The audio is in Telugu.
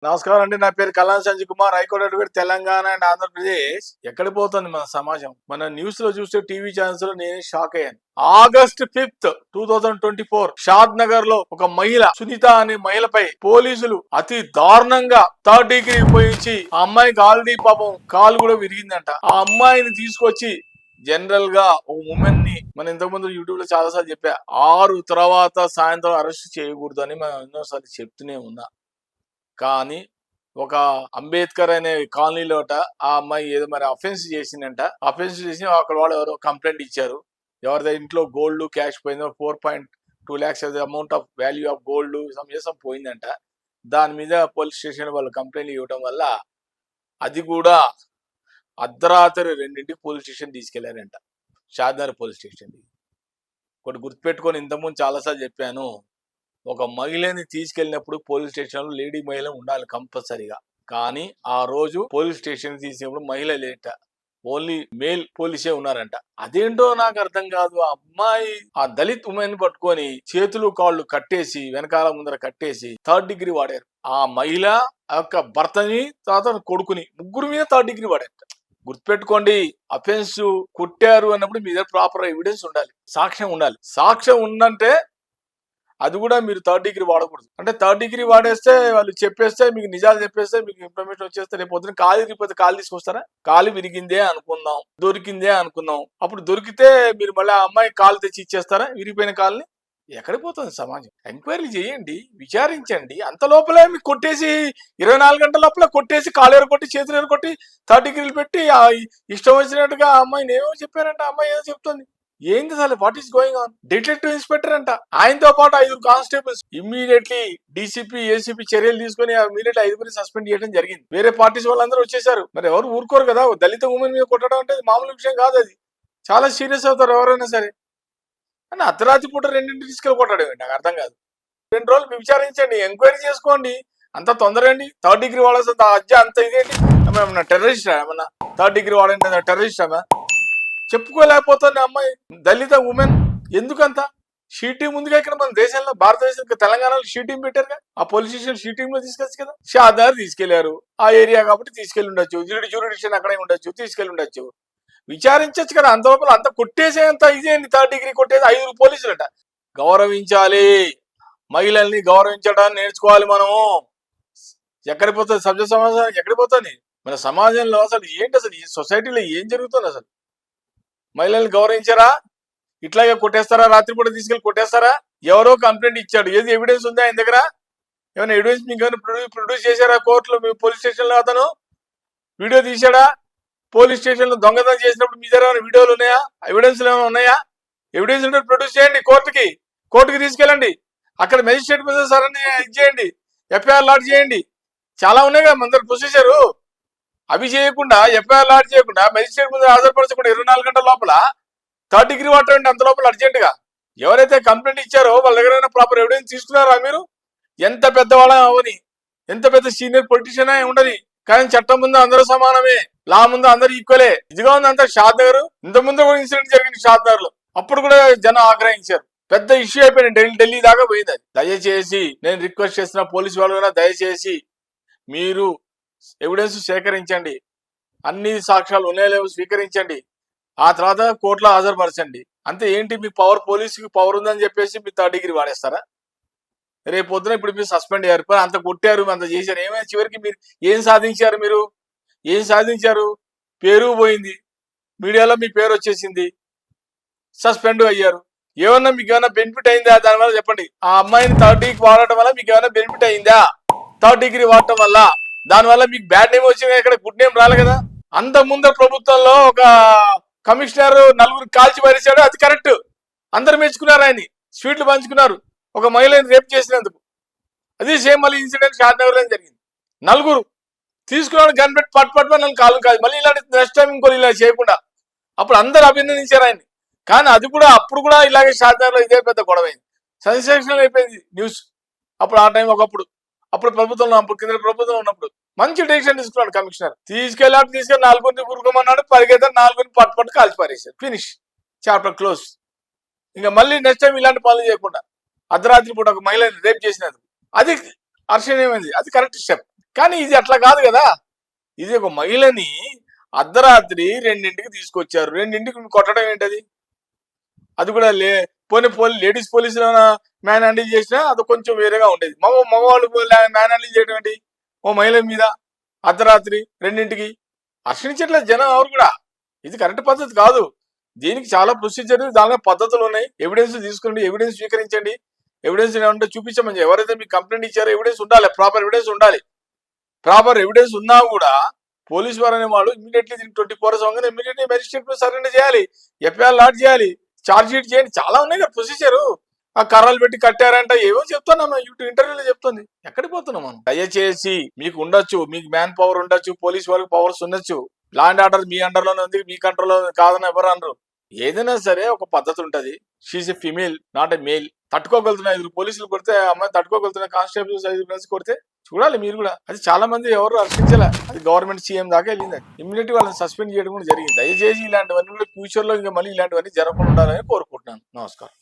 నమస్కారం అండి. నా పేరు Kallam Sanjay Kumar. High court advocate, Telangana and Andhra Pradesh. ఎక్కడికి పోతుంది మన సమాజం? మన న్యూస్ లో చూస్తే టీవీ ఛానల్స్ లో నేనే షాక్ అయ్యాను. ఆగస్ట్ 5, 2024 షాద్ నగర్ లో ఒక మహిళ సునీత అనే మహిళపై పోలీసులు అతి దారుణంగా థర్డ్ డిగ్రీ ఉపయోగించి ఆ అమ్మాయికి ఆల్రెడీ పాపం కాలు కూడా విరిగిందంట. ఆ అమ్మాయిని తీసుకొచ్చి జనరల్ గా ఒక ఉమెన్ ని మనం ఇంతకుముందు యూట్యూబ్ లో చాలా సార్లు చెప్పా, 6 తర్వాత సాయంత్రం అరెస్ట్ చేయకూడదు అని మనం ఎన్నోసార్లు చెప్తూనే ఉన్నా. కానీ ఒక అంబేద్కర్ అనే కాలనీలోట ఆ అమ్మాయి ఏదో మరి అఫెన్స్ చేసిందంట. అఫెన్స్ చేసి అక్కడ వాళ్ళు ఎవరో కంప్లైంట్ ఇచ్చారు. ఎవరిదో ఇంట్లో గోల్డ్ క్యాష్ పోయిందో 4.2 lakhs amount of value of gold some పోయిందంట. దాని మీద పోలీస్ స్టేషన్ వాళ్ళు కంప్లైంట్ ఇవ్వడం వల్ల అది కూడా అర్ధరాత్రి 2ంటికి పోలీస్ స్టేషన్ తీసుకెళ్లారంట. Shadnagar police station. ఒకటి గుర్తుపెట్టుకొని ఇంతకుముందు చాలాసార్లు చెప్పాను, ఒక మహిళని తీసుకెళ్ళినప్పుడు పోలీస్ స్టేషన్ లో లేడీ మహిళ ఉండాలి కంపల్సరీగా. కానీ ఆ రోజు పోలీస్ స్టేషన్ తీసినప్పుడు మహిళ లేట, ఓన్లీ మేల్ పోలీసే ఉన్నారంట. అదేంటో నాకు అర్థం కాదు. ఆ అమ్మాయి ఆ దళిత్ ఉమెన్ పట్టుకొని చేతులు కాళ్ళు కట్టేసి వెనకాల ముందర కట్టేసి థర్డ్ డిగ్రీ వాడారు. ఆ మహిళ యొక్క భర్తని తర్వాత కొడుకుని ముగ్గురు మీద థర్డ్ డిగ్రీ వాడారు. గుర్తుపెట్టుకోండి, అఫెన్స్ కొట్టారు అన్నప్పుడు మీ దగ్గర ప్రాపర్ ఎవిడెన్స్ ఉండాలి, సాక్ష్యం ఉండాలి. సాక్ష్యం ఉందంటే అది కూడా మీరు థర్డ్ డిగ్రీ వాడకూడదు. అంటే థర్డ్ డిగ్రీ వాడేస్తే వాళ్ళు చెప్పేస్తే మీకు నిజాలు చెప్పేస్తే మీకు ఇన్ఫర్మేషన్ వచ్చేస్తే రేపు పొద్దున కాలు విరిగిపోతే కాలు తీసుకొస్తారా? కాలు విరిగిందే అనుకుందాం, దొరికిందే అనుకుందాం. అప్పుడు దొరికితే మీరు మళ్ళీ ఆ అమ్మాయి కాలు తెచ్చి ఇచ్చేస్తారా విరిగిపోయిన కాలుని? ఎక్కడికి పోతుంది సమాజం? ఎంక్వైరీ చేయండి, విచారించండి. అంత లోపలే మీకు కొట్టేసి 24 గంటల లోపల కొట్టేసి కాలు ఎరగొట్టి చేతులు ఎరగొట్టి థర్డ్ డిగ్రీలు పెట్టి ఇష్టం వచ్చినట్టుగా ఆ అమ్మాయిని ఏమో చెప్పారంటే ఆ అమ్మాయి ఏదో చెప్తుంది. ఏంది అసలు? What is going on? Detective inspector అంట, ఆయనతో పాటు 5 కానిస్టేబుల్స్ ఇమ్మీడియట్లీ డీసీపీ ఏసీపీ చర్యలు తీసుకుని ఇమ్మీడియట్ 5 సస్పెండ్ చేయడం జరిగింది. వేరే పార్టీస్ వాళ్ళందరూ వచ్చేసారు. మరి ఎవరు ఊరుకోరు కదా. దళిత ఉమెన్ మీద కొట్టడం అంటే మామూలు విషయం కాదు. అది చాలా సీరియస్ అవుతారు ఎవరైనా సరే. అని అర్ధరాత్రి పూట 2ంటికి తీసుకెళ్ళి కొట్టాడు. నాకు అర్థం కాదు. 2 రోజులు విచారించండి, ఎంక్వైరీ చేసుకోండి. అంత తొందర అండి. థర్డ్ డిగ్రీ వాడాల్సిన అంత ఇదేంటి? ఏమన్నా టెర్రరిస్ట్ ఏమన్నా? థర్డ్ డిగ్రీ వాడండి టెర్రరిస్ట్ ఏమన్నా? చెప్పుకోలేకపోతుంది అమ్మాయి దళిత ఉమెన్. ఎందుకంత షీటీ ముందుగా ఇక్కడ మన దేశంలో భారతదేశం తెలంగాణలో షీటీం పెట్టారుగా. ఆ పోలీస్ స్టేషన్ షీటీం లో తీసుకొచ్చు కదా. షాదార్ తీసుకెళ్లారు, ఆ ఏరియా కాబట్టి తీసుకెళ్లి ఉండొచ్చు, జ్యూరిడిక్షన్ అక్కడే ఉండొచ్చు, తీసుకెళ్లి ఉండొచ్చు. విచారించచ్చు కదా. అంత లోపల అంత కొట్టేసేంత ఇదేంటి? థర్డ్ డిగ్రీ కొట్టేసి 5 పోలీసులట. గౌరవించాలి, మహిళల్ని గౌరవించడాన్ని నేర్చుకోవాలి మనము. ఎక్కడికి పోతుంది సభ్య సమాజం? ఎక్కడికి పోతుంది మన సమాజంలో? అసలు ఏంటి? అసలు ఈ సొసైటీలో ఏం జరుగుతుంది? అసలు మహిళల్ని గౌరవించారా? ఇట్లాగే కొట్టేస్తారా? రాత్రిపూట తీసుకెళ్లి కొట్టేస్తారా? ఎవరో కంప్లైంట్ ఇచ్చాడు, ఏది ఎవిడెన్స్ ఉందా ఆయన దగ్గర? ఏమైనా ఎవిడెన్స్ మీకు ఏమైనా ప్రొడ్యూస్ చేశారా కోర్టులో? మీ పోలీస్ స్టేషన్ లో అతను వీడియో తీశాడా? పోలీస్ స్టేషన్ లో దొంగతనం చేసినప్పుడు మీ దగ్గర వీడియోలు ఉన్నాయా? ఎవిడెన్స్ ఏమైనా ఉన్నాయా? ఎవిడెన్స్ ఉంటే ప్రొడ్యూస్ చేయండి, కోర్టుకి తీసుకెళ్ళండి. అక్కడ మెజిస్ట్రేట్ మీద సరైన ఇది చేయండి, ఎఫ్ఐఆర్ లాడ్జ్ చేయండి. చాలా ఉన్నాయి కదా మన దగ్గర ప్రొసీజరు. అవి చేయకుండా, ఎఫ్ఐఆర్ లాడ్జ్ చేయకుండా, మెజిస్ట్రేట్ మీద హాజరుపరచకుండా 24 గంటల లోపల థర్డ్ డిగ్రీ వాటర్ అంత లోపల అర్జెంట్ గా ఎవరైతే కంప్లైంట్ ఇచ్చారో వాళ్ళ దగ్గర ప్రాపర్ ఎవిడెన్స్ తీసుకున్నారా మీరు? ఎంత పెద్దవాళ్ళ అవని, ఎంత పెద్ద సీనియర్ పొలిటీషియన్ ఉండని, కానీ చట్టం ముందు అందరూ సమానమే, లా ముందు అందరూ ఈక్వలే. ఇదిగా ఉంది అంతా. షాద్ నగర్ ఇంత ముందు కూడా ఇన్సిడెంట్ జరిగింది షాద్ నగర్ లో. అప్పుడు కూడా జనం ఆగ్రహించారు, పెద్ద ఇష్యూ అయిపోయింది, ఢిల్లీ దాకా పోయింది అది. దయచేసి నేను రిక్వెస్ట్ చేస్తున్న పోలీసు వాళ్ళు కూడా దయచేసి మీరు ఎవిడెన్స్ సేకరించండి, అన్ని సాక్ష్యాలు ఉన్నాయో స్వీకరించండి, ఆ తర్వాత కోర్టులో హాజరుపరచండి. అంతే. ఏంటి మీ పవర్? పోలీసుకి పవర్ ఉందని చెప్పేసి మీరు థర్డ్ డిగ్రీ వాడేస్తారా? రేపు పొద్దున ఇప్పుడు మీరు సస్పెండ్ అయ్యారు, అంత కొట్టారు, అంత చేశారు, ఏమైనా చివరికి మీరు ఏం సాధించారు? మీరు ఏం సాధించారు? పేరు పోయింది, మీడియాలో మీ పేరు వచ్చేసింది, సస్పెండ్ అయ్యారు. ఏమన్నా మీకు ఏమైనా బెనిఫిట్ అయిందా దానివల్ల? చెప్పండి. ఆ అమ్మాయిని థర్డ్ డిగ్రీ వాడటం వల్ల మీకు ఏమైనా బెనిఫిట్ అయిందా? థర్డ్ డిగ్రీ వాడటం వల్ల దానివల్ల మీకు బ్యాడ్ నేమ్ వచ్చింది, ఇక్కడ గుడ్ నేమ్ రాలే కదా. అంత ముందు ప్రభుత్వంలో ఒక కమిషనర్ 4 కాల్చి పారేశాడు, అది కరెక్ట్. అందరు మెచ్చుకున్నారు, ఆయన్ని స్వీట్లు పంచుకున్నారు ఒక మహిళని రేప్ చేసినందుకు. అది సేమ్ మళ్ళీ ఇన్సిడెంట్ షాద్ నగర్ లో జరిగింది. 4 తీసుకున్నాడు గన్ పెట్టి పట్టు నన్ను కాలు కాదు. మళ్ళీ ఇలాంటి నెక్స్ట్ టైం ఇంకో ఇలా చేయకుండా అప్పుడు అందరు అభినందించారు ఆయన్ని. కానీ అది కూడా అప్పుడు కూడా ఇలాగే షాద్ నగర్ లో ఇదే పెద్ద గొడవ అయింది, సెన్సేషనల్ అయిపోయింది న్యూస్. అప్పుడు ఆ టైం ఒకప్పుడు ప్రభుత్వంలో, అప్పుడు కింద ప్రభుత్వం ఉన్నప్పుడు మంచి డెసిషన్ తీసుకున్నాడు కమిషనర్. తీసుకెళ్ళి 4 ఊరుకోమన్నాడు, పరిగెత్తారు, 4 పట్టు కాల్చి పారేశారు. Finish, chapter close. ఇంకా మళ్ళీ నెక్స్ట్ టైం ఇలాంటి పనులు చేయకుండా అర్ధరాత్రి పూట ఒక మహిళని రేప్ చేసినందుకు అది హర్షణీయమైంది, అది కరెక్ట్ స్టెప్. కానీ ఇది అట్లా కాదు కదా. ఇది ఒక మహిళని అర్ధరాత్రి 2ంటికి తీసుకొచ్చారు. 2ంటికి కొట్టడం ఏంటది? అది కూడా పోనీ లేడీస్ పోలీసులు మ్యాన్ హ్యాండిల్ చేసినా అది కొంచెం వేరేగా ఉండేది. మగవాళ్ళు మ్యాన్ హ్యాండిల్ చేయడం ఏంటి ఓ మహిళ మీద అర్ధరాత్రి 2ంటికి? హర్షించట్లేదు జనం ఎవరు కూడా. ఇది కరెక్ట్ పద్ధతి కాదు. దీనికి చాలా ప్రొసీజర్, దానిలో పద్ధతులు ఉన్నాయి. ఎవిడెన్స్ తీసుకోండి, ఎవిడెన్స్ స్వీకరించండి, ఎవిడెన్స్ ఏమంటే చూపించమని. ఎవరైతే మీకు కంప్లైంట్ ఇచ్చారో ఎవిడెన్స్ ఉండాలి, ప్రాపర్ ఎవిడెన్స్ ఉండాలి. ప్రాపర్ ఎవిడెన్స్ ఉన్నా కూడా పోలీసు వారు అనే వాళ్ళు ఇమీడియట్లీ 24 hours అవగానే ఇమీడియట్లీ మెజిస్ట్రేట్ సరెండర్ చేయాలి, ఎఫ్ఐఆర్ లాడ్జ్ చేయాలి, ఛార్జ్ షీట్ చేయండి. చాలా ఉన్నాయి కదా ప్రొసీజర్. ఆ కర్రలు పెట్టి కట్టారంట ఏవో చెప్తున్నాం, ఇంటర్వ్యూలో చెప్తుంది. ఎక్కడికి పోతున్నాం మనం? దయచేసి మీకు ఉండొచ్చు, మీకు మ్యాన్ పవర్ ఉండొచ్చు, పోలీస్ వాళ్ళకి పవర్స్ ఉండొచ్చు, లా అండ్ ఆర్డర్ మీ అండర్లోనే ఉంది, మీ కంట్రోల్లో కాదని ఎవరు అనరు. ఏదైనా సరే ఒక పద్ధతి ఉంటది. She a female, not a male. తట్టుకోగలుగుతున్నా 5 పోలీసులు కొడితే అమ్మాయి తట్టుకోగలుగుతున్నా, కానిస్టేబుల్స్ 5 కొడితే చూడాలి మీరు కూడా. అది చాలా మంది ఎవరు హర్షించలే. అది గవర్నమెంట్ సీఎం దాకా వెళ్ళింది. ఇమ్మీడియట్ వాళ్ళని సస్పెండ్ చేయడం కూడా జరిగింది. దయచేసి ఇలాంటివన్నీ కూడా ఫ్యూచర్ లో ఇంకా మళ్ళీ ఇలాంటివన్నీ జరగకుండా ఉండాలని కోరుకుంటున్నాను. నమస్కారం.